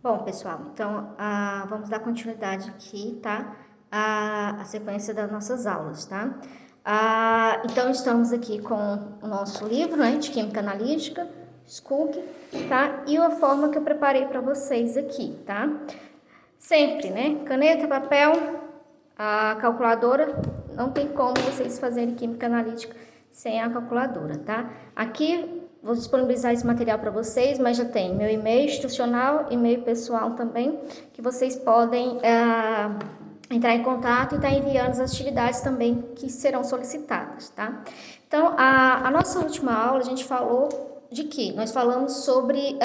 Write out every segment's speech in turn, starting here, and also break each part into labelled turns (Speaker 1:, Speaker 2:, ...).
Speaker 1: Bom, pessoal, então vamos dar continuidade aqui, tá? A sequência das nossas aulas, tá? Então, estamos aqui com o nosso livro, né, de Química Analítica, Skug, tá? E a forma que eu preparei para vocês aqui, tá? Sempre, né? Caneta, papel, a calculadora, não tem como vocês fazerem Química Analítica sem a calculadora, tá? Aqui vou disponibilizar esse material para vocês, mas já tem meu e-mail institucional, e-mail pessoal também, que vocês podem entrar em contato e estar enviando as atividades também que serão solicitadas, tá? Então, a nossa última aula a gente falou de quê? Nós falamos sobre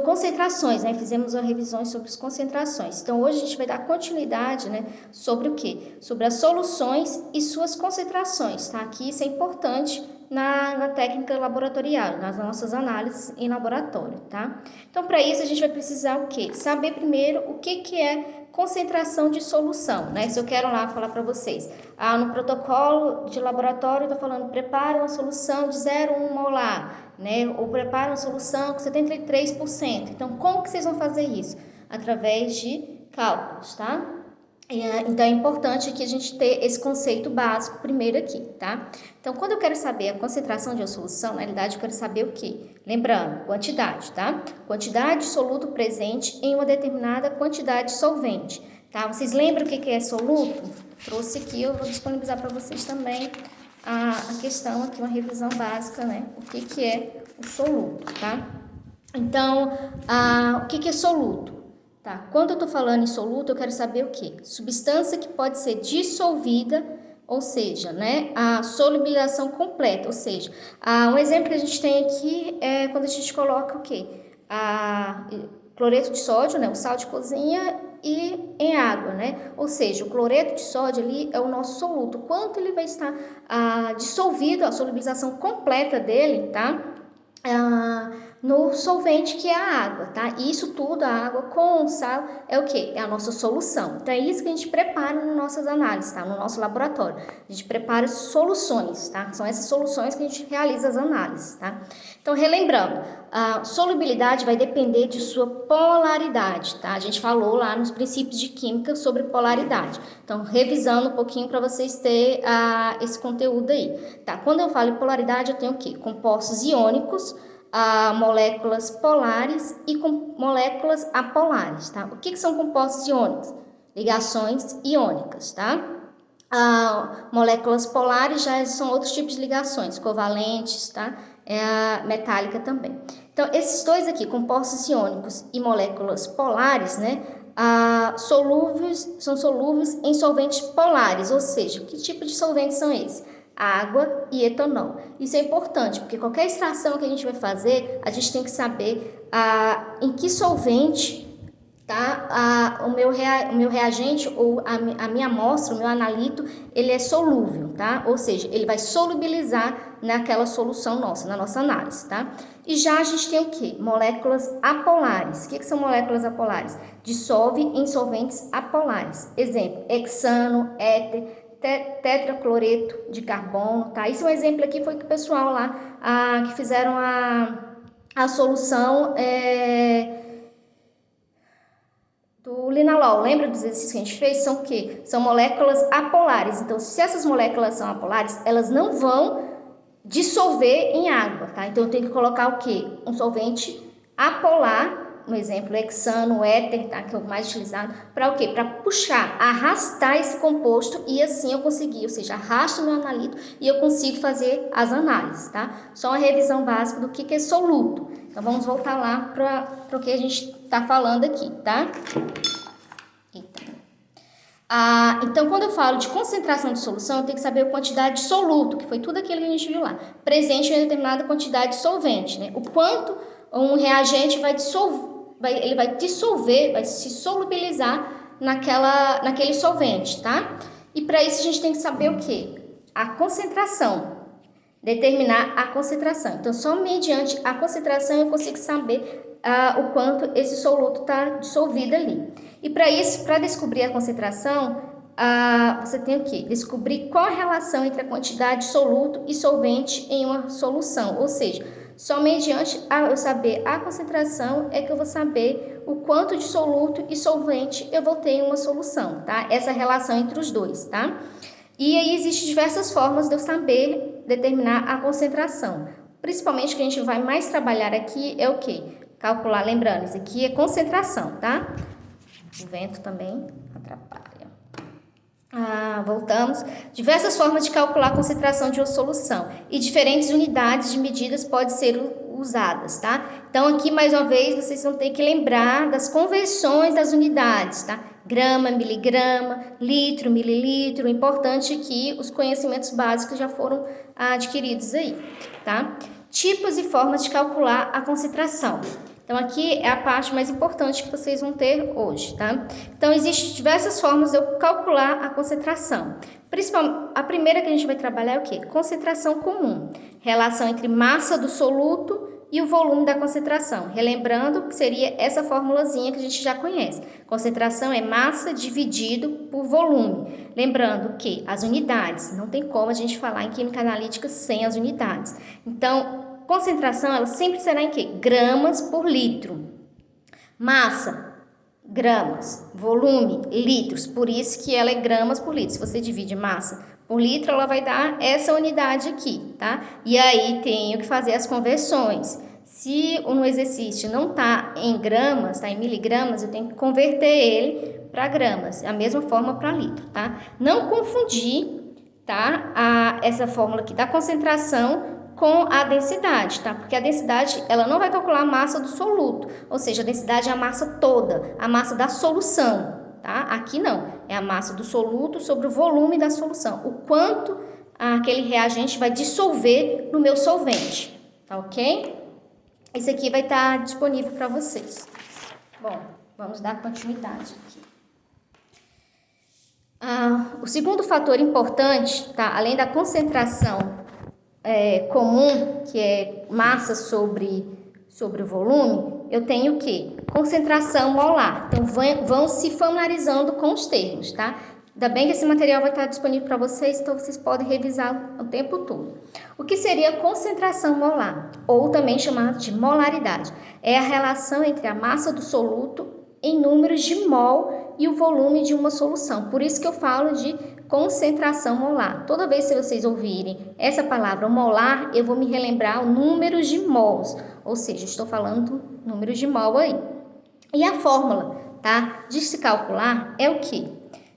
Speaker 1: concentrações, né? Fizemos uma revisão sobre as concentrações. Então, hoje a gente vai dar continuidade, né? Sobre o quê? Sobre as soluções e suas concentrações, tá? Aqui isso é importante na técnica laboratorial, nas nossas análises em laboratório, tá? Então, para isso, a gente vai precisar o quê? Saber primeiro o que é concentração de solução, né? Se eu quero lá falar para vocês, no protocolo de laboratório, eu tô falando, prepara uma solução de 0,1 molar, né? Ou prepara uma solução com 73%. Então, como que vocês vão fazer isso? Através de cálculos, tá? Então, é importante que a gente ter esse conceito básico primeiro aqui, tá? Então, quando eu quero saber a concentração de uma solução, na realidade, eu quero saber o quê? Lembrando, quantidade, tá? Quantidade de soluto presente em uma determinada quantidade de solvente, tá? Vocês lembram o que é soluto? Trouxe aqui, eu vou disponibilizar para vocês também a questão aqui, uma revisão básica, né? O que é o soluto, tá? Então, o que é soluto? Tá, quando eu tô falando em soluto, eu quero saber o quê? Substância que pode ser dissolvida, ou seja, né, a solubilização completa, ou seja, um exemplo que a gente tem aqui é quando a gente coloca o quê? Cloreto de sódio, né, o sal de cozinha e em água, né? Ou seja, o cloreto de sódio ali é o nosso soluto. Quanto ele vai estar dissolvido, a solubilização completa dele, tá? No solvente que é a água, tá? E isso tudo, a água com sal, é o que? É a nossa solução. Então, é isso que a gente prepara nas nossas análises, tá? No nosso laboratório. A gente prepara soluções, tá? São essas soluções que a gente realiza as análises, tá? Então, relembrando, a solubilidade vai depender de sua polaridade, tá? A gente falou lá nos princípios de química sobre polaridade. Então, revisando um pouquinho para vocês terem esse conteúdo aí, tá? Quando eu falo em polaridade, eu tenho o quê? Compostos iônicos, moléculas polares e com moléculas apolares, tá? O que são compostos iônicos? Ligações iônicas, tá? Moléculas polares já são outros tipos de ligações, covalentes, tá? Metálica também. Então, esses dois aqui, compostos iônicos e moléculas polares, né? São solúveis em solventes polares, ou seja, que tipo de solventes são esses? Água e etanol. Isso é importante, porque qualquer extração que a gente vai fazer, a gente tem que saber em que solvente tá, o meu reagente ou a minha amostra, o meu analito, ele é solúvel, tá? Ou seja, ele vai solubilizar naquela solução nossa, na nossa análise, tá? E já a gente tem o quê? Moléculas apolares. O que são moléculas apolares? Dissolve em solventes apolares. Exemplo, hexano, éter, tetracloreto de carbono, tá? Isso é um exemplo aqui, foi que o pessoal lá que fizeram a solução do linalol. Lembra dos exercícios que a gente fez? São o quê? São moléculas apolares. Então, se essas moléculas são apolares, elas não vão dissolver em água, tá? Então, eu tenho que colocar o quê? Um solvente apolar, no exemplo, hexano, éter, tá? Que é o mais utilizado, para o quê? Para puxar, arrastar esse composto e assim eu conseguir, ou seja, arrasto o meu analito e eu consigo fazer as análises, tá? Só uma revisão básica do que é soluto. Então, vamos voltar lá para o que a gente está falando aqui, tá? Então, quando eu falo de concentração de solução, eu tenho que saber a quantidade de soluto, que foi tudo aquilo que a gente viu lá, presente em determinada quantidade de solvente, né? O quanto um reagente vai dissolver, ele vai dissolver, vai se solubilizar naquele solvente, tá? E para isso a gente tem que saber o quê? A concentração, determinar a concentração. Então, só mediante a concentração eu consigo saber o quanto esse soluto está dissolvido ali. E para isso, para descobrir a concentração, você tem o quê? Descobrir qual a relação entre a quantidade de soluto e solvente em uma solução. Ou seja, Só mediante eu saber a concentração é que eu vou saber o quanto de soluto e solvente eu vou ter em uma solução, tá? Essa relação entre os dois, tá? E aí existem diversas formas de eu saber determinar a concentração. Principalmente o que a gente vai mais trabalhar aqui é o quê? Calcular, lembrando, isso aqui é concentração, tá? O vento também atrapalha. Voltamos. Diversas formas de calcular a concentração de uma solução e diferentes unidades de medidas podem ser usadas, tá? Então, aqui, mais uma vez, vocês vão ter que lembrar das conversões das unidades, tá? Grama, miligrama, litro, mililitro. O importante é que os conhecimentos básicos já foram adquiridos aí, tá? Tipos e formas de calcular a concentração. Então, aqui é a parte mais importante que vocês vão ter hoje, tá? Então, existem diversas formas de eu calcular a concentração. Principalmente, a primeira que a gente vai trabalhar é o quê? Concentração comum. Relação entre massa do soluto e o volume da concentração. Relembrando que seria essa formulazinha que a gente já conhece. Concentração é massa dividido por volume. Lembrando que as unidades, não tem como a gente falar em química analítica sem as unidades. Então, concentração, ela sempre será em quê? Gramas por litro. Massa, gramas. Volume, litros. Por isso que ela é gramas por litro. Se você divide massa por litro, ela vai dar essa unidade aqui, tá? E aí, tenho que fazer as conversões. Se um exercício não está em gramas, está em miligramas, eu tenho que converter ele para gramas. A mesma forma para litro, tá? Não confundir, tá? Essa fórmula aqui da concentração com a densidade, tá? Porque a densidade, ela não vai calcular a massa do soluto, ou seja, a densidade é a massa toda, a massa da solução, tá? Aqui não, é a massa do soluto sobre o volume da solução, o quanto aquele reagente vai dissolver no meu solvente, tá ok? Esse aqui vai estar disponível para vocês. Bom, vamos dar continuidade aqui. O segundo fator importante, tá? Além da concentração comum, que é massa sobre o volume, eu tenho o quê? Concentração molar. Então, vão se familiarizando com os termos, tá? Ainda bem que esse material vai estar disponível para vocês, então vocês podem revisar o tempo todo. O que seria concentração molar, ou também chamado de molaridade? É a relação entre a massa do soluto em números de mol e o volume de uma solução. Por isso que eu falo de concentração molar. Toda vez que vocês ouvirem essa palavra molar, eu vou me relembrar o número de mols, ou seja, estou falando número de mol aí. E a fórmula, tá, de se calcular é o quê?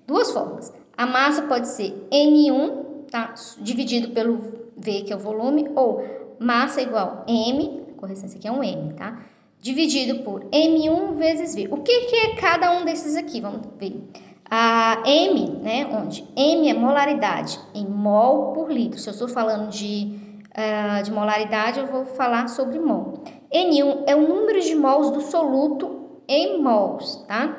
Speaker 1: Duas formas. A massa pode ser N1, tá, dividido pelo V, que é o volume, ou massa igual M, correção, esse aqui é um M, tá? Dividido por M1 vezes V. O que é cada um desses aqui? Vamos ver. A M, né, onde M é molaridade em mol por litro. Se eu estou falando de molaridade, eu vou falar sobre mol. N1 é o número de mols do soluto em mols, tá?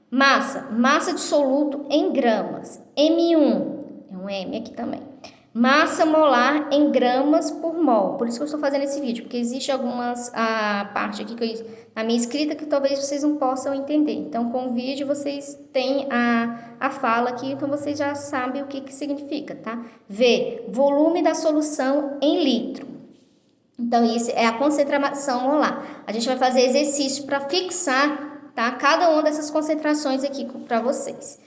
Speaker 1: Massa de soluto em gramas. M1, é um M aqui também. Massa molar em gramas por mol. Por isso que eu estou fazendo esse vídeo, porque existe algumas parte aqui na minha escrita que talvez vocês não possam entender. Então, com o vídeo vocês têm a fala aqui, então vocês já sabem o que significa, tá? V, volume da solução em litro. Então, isso é a concentração molar. A gente vai fazer exercício para fixar, tá, cada uma dessas concentrações aqui para vocês.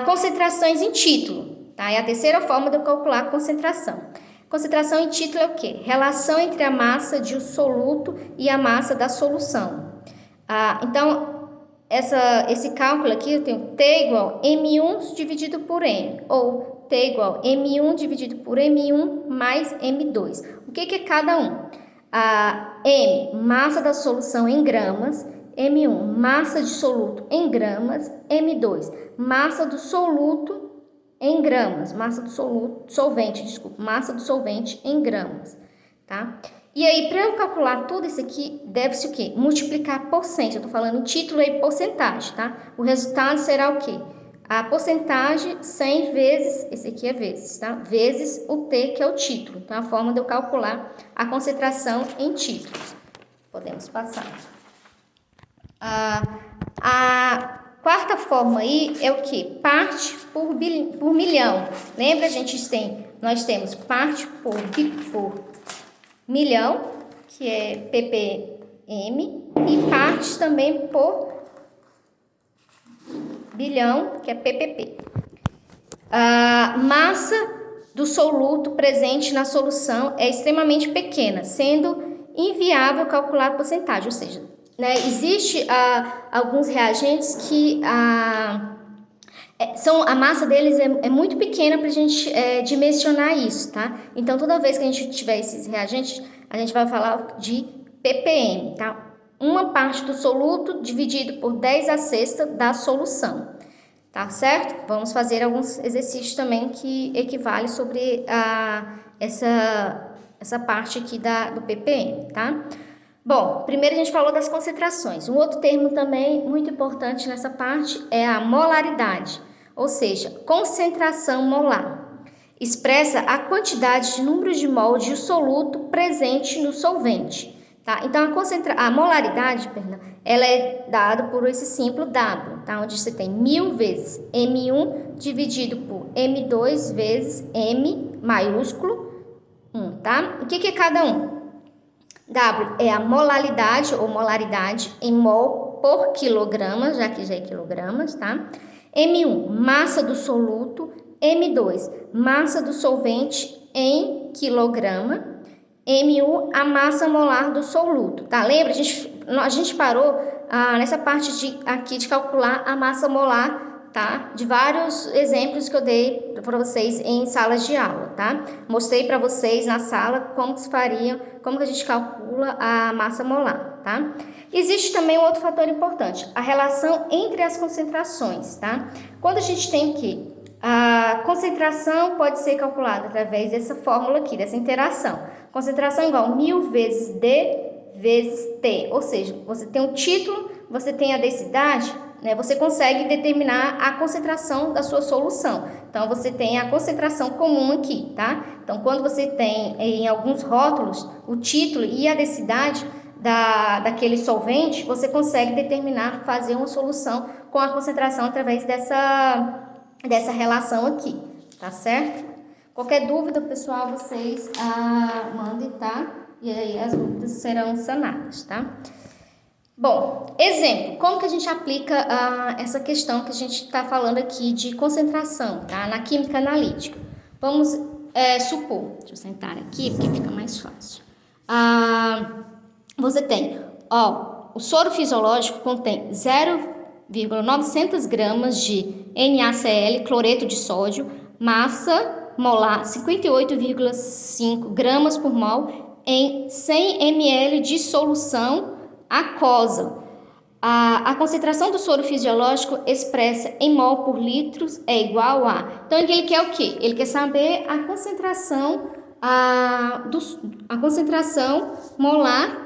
Speaker 1: Concentrações em título. Tá? É a terceira forma de eu calcular a concentração. Concentração em título é o quê? Relação entre a massa de um soluto e a massa da solução. Então, esse cálculo aqui, eu tenho T igual M1 dividido por M, ou T igual M1 dividido por M1 mais M2. O que é cada um? M, massa da solução em gramas, M1, massa de soluto em gramas, M2, massa do soluto em gramas, massa do solvente em gramas, tá? E aí, para eu calcular tudo isso aqui, deve-se o quê? Multiplicar por 100, eu tô falando em título e porcentagem, tá? O resultado será o quê? A porcentagem 100 vezes, esse aqui é vezes, tá? Vezes o T, que é o título. Então, a forma de eu calcular a concentração em títulos. Podemos passar. A quarta forma aí é o que? Parte por milhão. Lembra, nós temos parte por milhão, que é ppm, e partes também por bilhão, que é ppp. A massa do soluto presente na solução é extremamente pequena, sendo inviável calcular a porcentagem, ou seja, né, existe alguns reagentes que a massa deles é muito pequena para a gente dimensionar isso, tá? Então, toda vez que a gente tiver esses reagentes, a gente vai falar de ppm, tá? Uma parte do soluto dividido por 10 a sexta da solução, tá certo? Vamos fazer alguns exercícios também que equivalem sobre essa parte aqui do ppm, tá? Bom, primeiro a gente falou das concentrações. Um outro termo também muito importante nessa parte é a molaridade, ou seja, concentração molar. Expressa a quantidade de número de mol de soluto presente no solvente, tá? Então, a molaridade, ela é dada por esse símbolo W, tá? Onde você tem 1000 vezes M1 dividido por M2 vezes M maiúsculo 1, tá? O que é cada um? W é a molaridade ou molaridade em mol por quilograma, já que já é quilogramas, tá? M1, massa do soluto. M2, massa do solvente em quilograma. M1, a massa molar do soluto, tá? Lembra? A gente parou nessa parte aqui de calcular a massa molar, tá? De vários exemplos que eu dei para vocês em salas de aula, tá? Mostrei para vocês na sala como que a gente calcula a massa molar, tá? Existe também um outro fator importante, a relação entre as concentrações, tá? Quando a gente tem que a concentração pode ser calculada através dessa fórmula aqui, dessa interação. Concentração igual 1000 vezes D vezes T, ou seja, você tem o título, você tem a densidade, né? Você consegue determinar a concentração da sua solução. Então, você tem a concentração comum aqui, tá? Então, quando você tem em alguns rótulos o título e a densidade daquele solvente, você consegue determinar, fazer uma solução com a concentração através dessa relação aqui, tá certo? Qualquer dúvida, pessoal, vocês mandem, tá? E aí as dúvidas serão sanadas, tá? Bom, exemplo, como que a gente aplica essa questão que a gente está falando aqui de concentração, tá? Na química analítica. Vamos supor, deixa eu sentar aqui porque fica mais fácil. Você tem, o soro fisiológico contém 0,900 gramas de NaCl, cloreto de sódio, massa molar 58,5 gramas por mol em 100 ml de solução aquosa. A concentração do soro fisiológico expressa em mol por litros é igual a... Então, ele quer o quê? Ele quer saber a concentração, a concentração molar,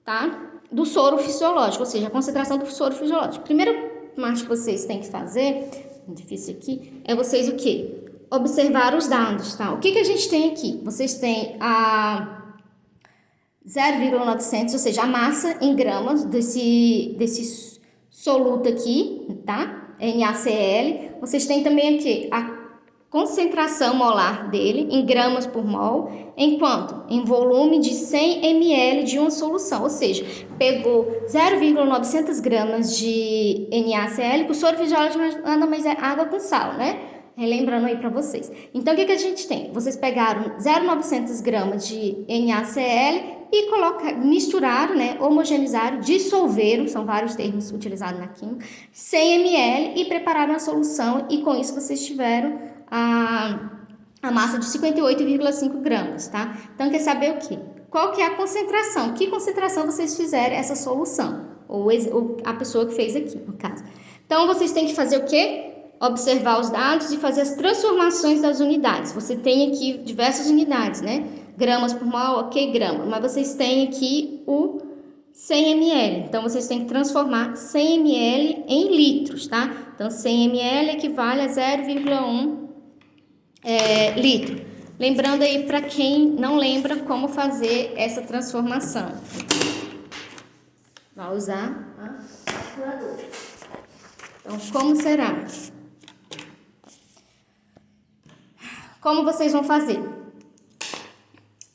Speaker 1: tá? Do soro fisiológico, ou seja, a concentração do soro fisiológico. Primeira parte que vocês têm que fazer, difícil aqui, é vocês o quê? Observar os dados, tá? O que a gente tem aqui? Vocês têm 0,900, ou seja, a massa em gramas desse soluto aqui, tá? NaCl. Vocês têm também aqui a concentração molar dele em gramas por mol, enquanto em volume de 100 ml de uma solução, ou seja, pegou 0,900 gramas de NaCl, que o soro fisiológico nada mais é água com sal, né? Relembrando aí para vocês. Então, o que a gente tem? Vocês pegaram 0,900 gramas de NaCl e misturaram, né, homogeneizaram, dissolveram, são vários termos utilizados na química, 100 ml e prepararam a solução, e com isso vocês tiveram a massa de 58,5 gramas, tá? Então, quer saber o quê? Qual que é a concentração? Que concentração vocês fizeram essa solução? Ou a pessoa que fez aqui, no caso. Então, vocês têm que fazer o quê? Observar os dados e fazer as transformações das unidades. Você tem aqui diversas unidades, né? Gramas por mol, ok, grama. Mas vocês têm aqui o 100 ml. Então, vocês têm que transformar 100 ml em litros, tá? Então, 100 ml equivale a 0,1 litro. Lembrando aí para quem não lembra como fazer essa transformação. Vai usar a calculadora. Então, como será? Como vocês vão fazer?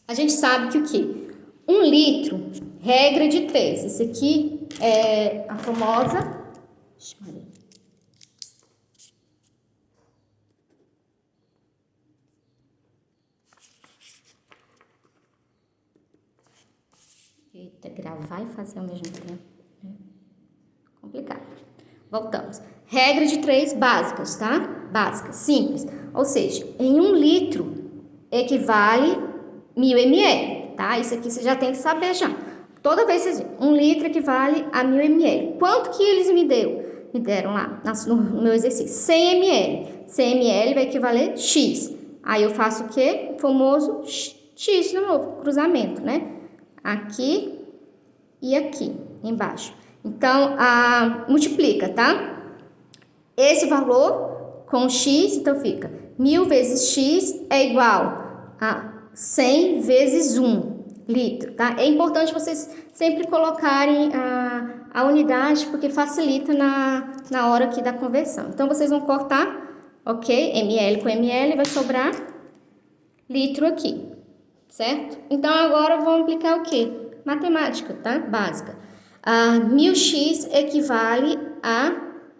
Speaker 1: A gente sabe que o quê? 1 litro, regra de 3. Esse aqui é a famosa... Eita, gravar e fazer ao mesmo tempo. Complicado. Voltamos. Regra de 3 básicas, tá? Básicas, simples. Ou seja, em 1 litro equivale 1000 ml, tá? Isso aqui você já tem que saber já. Toda vez que você 1 litro equivale a 1000 ml. Quanto que eles me deram? Me deram lá no meu exercício. 100 ml. 100 ml vai equivaler X. Aí eu faço o quê? O famoso X de novo, cruzamento, né? Aqui e aqui embaixo. Então, multiplica, tá? Esse valor com X, então fica 1000 vezes X é igual a 100 vezes 1 litro, tá? É importante vocês sempre colocarem a unidade, porque facilita na hora aqui da conversão. Então, vocês vão cortar, ok? ML com ML, vai sobrar litro aqui, certo? Então, agora vamos aplicar o quê? Matemática, tá? Básica. 1000x equivale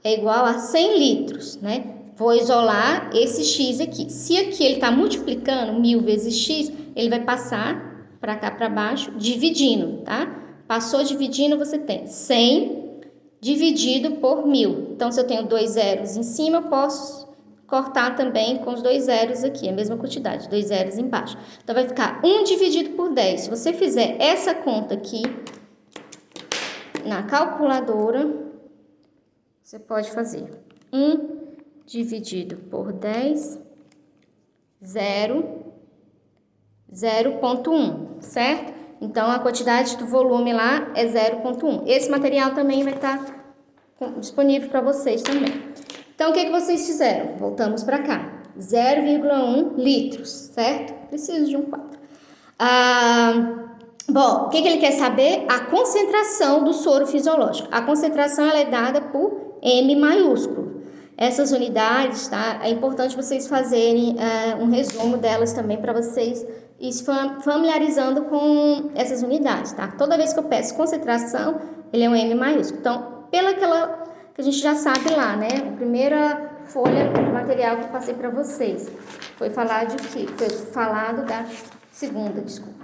Speaker 1: é igual a 100 litros, né? Vou isolar esse x aqui. Se aqui ele está multiplicando 1000 vezes x, ele vai passar para cá para baixo, dividindo, tá? Passou dividindo, você tem 100 dividido por 1000. Então, se eu tenho 2 zeros em cima, eu posso cortar também com os 2 zeros aqui, a mesma quantidade, 2 zeros embaixo. Então, vai ficar 1 dividido por 10. Se você fizer essa conta aqui na calculadora, você pode fazer 1 dividido por 10, 0,1, certo? Então, a quantidade do volume lá é 0,1. Esse material também vai estar disponível para vocês também. Então, o que vocês fizeram? Voltamos para cá. 0,1 litros, certo? Preciso de um quadro. Bom, o que ele quer saber? A concentração do soro fisiológico. A concentração ela é dada por M maiúsculo. Essas unidades, tá? É importante vocês fazerem um resumo delas também para vocês ir se familiarizando com essas unidades, tá? Toda vez que eu peço concentração, ele é um M maiúsculo. Então, pela aquela que a gente já sabe lá, né? A primeira folha do material que eu passei para vocês foi falar de quê? Foi falado da segunda, desculpa.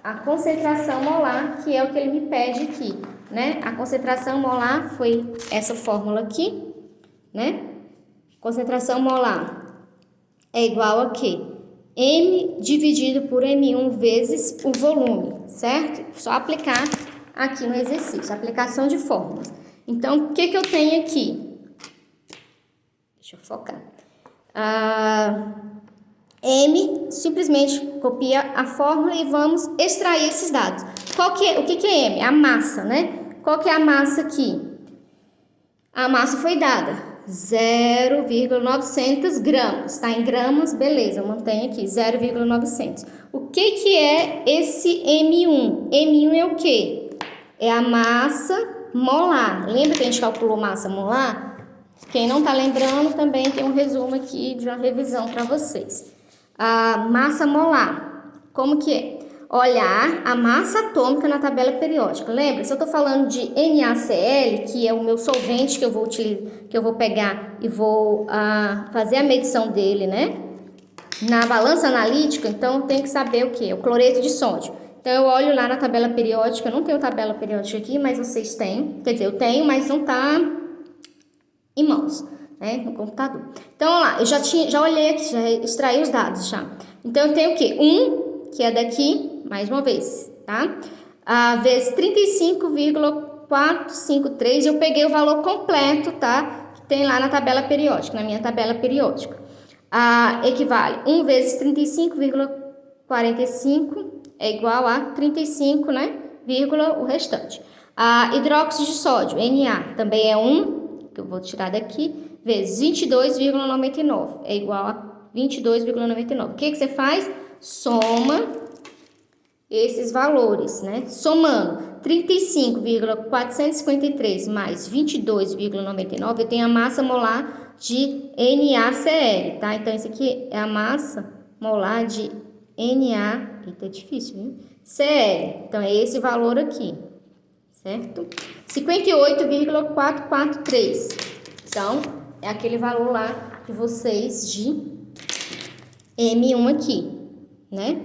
Speaker 1: A concentração molar, que é o que ele me pede aqui, né? A concentração molar foi essa fórmula aqui, né? Concentração molar é igual a quê? M dividido por M1 vezes o volume, certo? Só aplicar aqui no exercício, aplicação de fórmulas. Então, o que eu tenho aqui? Deixa eu focar. M, simplesmente copia a fórmula e vamos extrair esses dados. O que é M? A massa, né? Qual que é a massa aqui? A massa foi dada 0,900 gramas, tá? Em gramas, beleza, eu mantenho aqui 0,900. O que é esse M1? M1 é o quê? É a massa molar. Lembra que a gente calculou massa molar? Quem não tá lembrando, também tem um resumo aqui de uma revisão para vocês. A massa molar, como que é? Olhar a massa atômica na tabela periódica. Lembra? Se eu estou falando de NaCl, que é o meu solvente que eu vou utilizar, que eu vou pegar e vou fazer a medição dele, né? Na balança analítica, então tem que saber o que? O cloreto de sódio. Então eu olho lá na tabela periódica, eu não tenho tabela periódica aqui, mas vocês têm. Quer dizer, eu tenho, mas não está em mãos, né? No computador. Então, olha lá, eu já olhei aqui, já extraí os dados já. Então eu tenho o quê? 1, que é daqui, mais uma vez, tá? Vezes 35,453, eu peguei o valor completo, tá? Que tem lá na tabela periódica, na minha tabela periódica. Equivale 1 vezes 35,45 é igual a 35, né? Vírgula o restante. Hidróxido de sódio, Na, também é 1, que eu vou tirar daqui, vezes 22,99 é igual a 22,99. O que você faz? Soma esses valores, né? Somando 35,453 mais 22,99, eu tenho a massa molar de NaCl, tá? Então, esse aqui é a massa molar de Na... Eita, é difícil, viu? Cl. Então, é esse valor aqui, certo? 58,443. Então, é aquele valor lá de vocês de M1 aqui, né?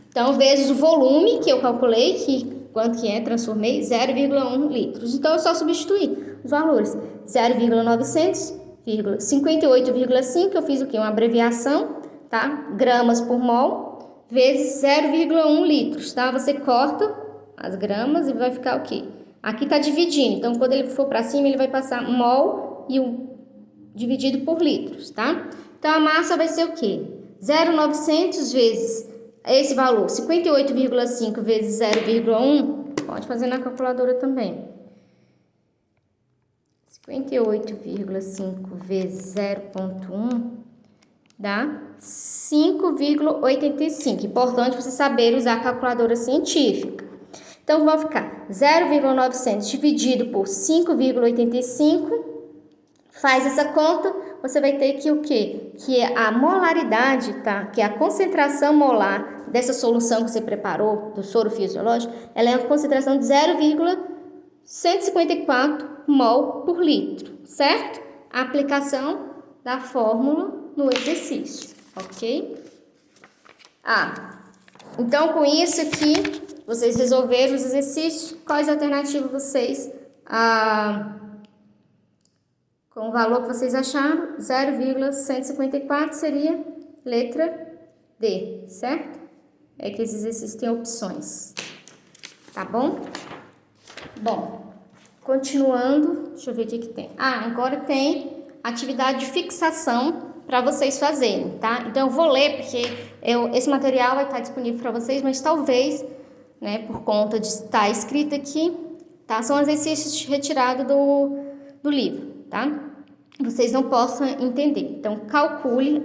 Speaker 1: Então, vezes o volume que eu calculei, que quanto que é, transformei, 0,1 litros. Então, eu só substituir os valores. 0,900, 58,5, eu fiz o quê? Uma abreviação, tá? Gramas por mol, vezes 0,1 litros, tá? Você corta as gramas e vai ficar o quê? Aqui tá dividindo, então quando ele for para cima, ele vai passar mol e o dividido por litros, tá? Então, a massa vai ser o quê? 0,900 vezes esse valor, 58,5 vezes 0,1, pode fazer na calculadora também. 58,5 vezes 0,1 dá 5,85. Importante você saber usar a calculadora científica. Então, vai ficar 0,900 dividido por 5,85. Faz essa conta, você vai ter que o quê? Que é a molaridade, tá? Que é a concentração molar dessa solução que você preparou, do soro fisiológico, ela é uma concentração de 0,154 mol por litro, certo? A aplicação da fórmula no exercício, ok? Então com isso aqui, vocês resolveram os exercícios, quais alternativas vocês, com o valor que vocês acharam, 0,154 seria letra D, certo? É que esses exercícios têm opções, tá bom? Bom, continuando, deixa eu ver o que tem. Agora tem atividade de fixação para vocês fazerem, tá? Então, eu vou ler, porque esse material vai estar disponível para vocês, mas talvez, né, por conta de estar escrito aqui, tá? São exercícios retirados do livro, tá? Vocês não possam entender. Então, calcule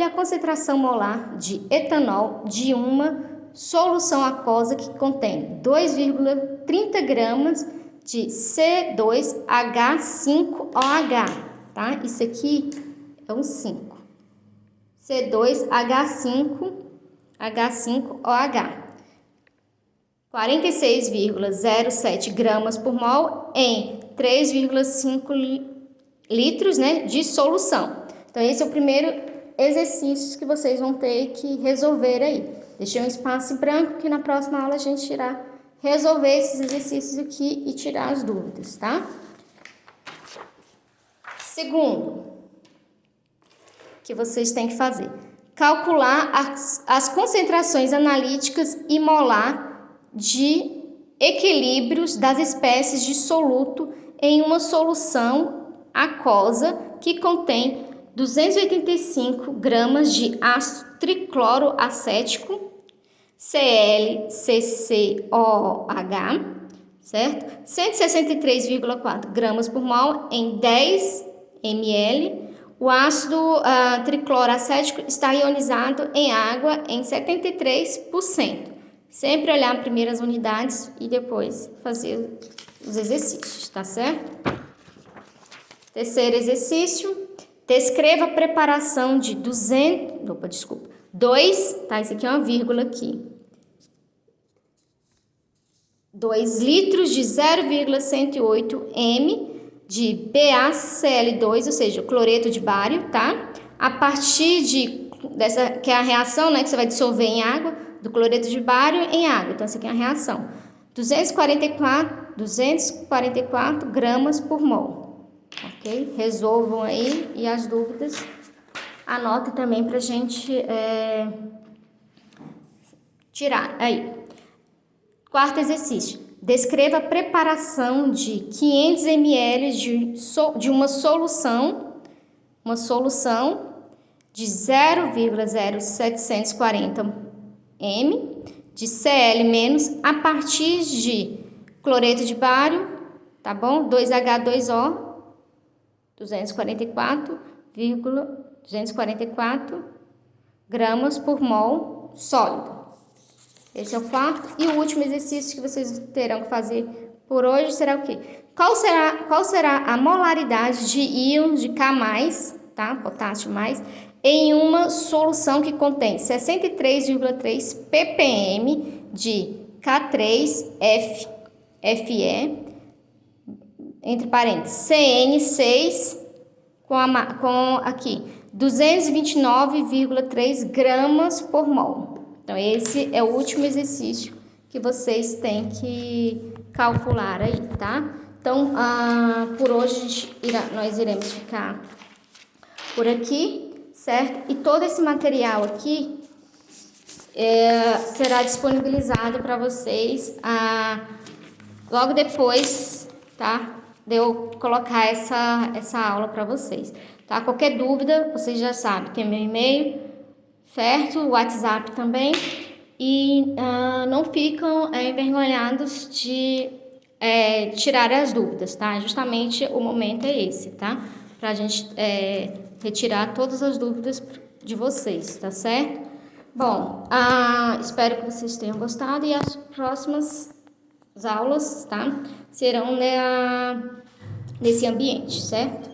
Speaker 1: a concentração molar de etanol de uma solução aquosa que contém 2,30 gramas de C2H5OH, tá? Isso aqui é um 5. C2H5OH. 46,07 gramas por mol em 3,5 litros, né, de solução. Então, esse é o primeiro exercício que vocês vão ter que resolver aí. Deixei um espaço em branco que na próxima aula a gente irá resolver esses exercícios aqui e tirar as dúvidas, tá? Segundo, que vocês têm que fazer, calcular as concentrações analíticas e molar de equilíbrios das espécies de soluto em uma solução aquosa que contém 285 gramas de ácido tricloroacético, ClCCOH, certo? 163,4 gramas por mol em 10 ml. O ácido tricloroacético está ionizado em água em 73%. Sempre olhar primeiras unidades e depois fazer os exercícios, tá certo? Terceiro exercício. Descreva a preparação de 2, tá? Isso aqui é uma vírgula aqui. 2 litros de 0,108 m de BaCl2, ou seja, cloreto de bário, tá? A partir dessa, que é a reação, né, que você vai dissolver em água, do cloreto de bário em água. Então, essa aqui é a reação. 244 gramas por mol. Ok? Resolvam aí e as dúvidas anotem também pra gente tirar. Aí. Quarto exercício. Descreva a preparação de 500 ml de uma solução de 0,0740 m de Cl- a partir de cloreto de bário, tá bom? 2H2O, 244 gramas por mol sólido. Esse é o quarto. E o último exercício que vocês terão que fazer por hoje será o quê? Qual será a molaridade de íons de K+, tá? Potássio mais, em uma solução que contém 63,3 ppm de K3Fe, entre parênteses, CN6, com aqui 229,3 gramas por mol. Então, esse é o último exercício que vocês têm que calcular aí, tá? Então, por hoje nós iremos ficar por aqui, certo? E todo esse material aqui será disponibilizado para vocês logo depois, tá? De eu colocar essa aula para vocês, tá? Qualquer dúvida, vocês já sabem, tem meu e-mail, certo? O WhatsApp também. E não ficam envergonhados de tirar as dúvidas, tá? Justamente o momento é esse, tá? Pra gente retirar todas as dúvidas de vocês, tá certo? Bom, espero que vocês tenham gostado e as próximas aulas, tá? Serão nesse ambiente, certo?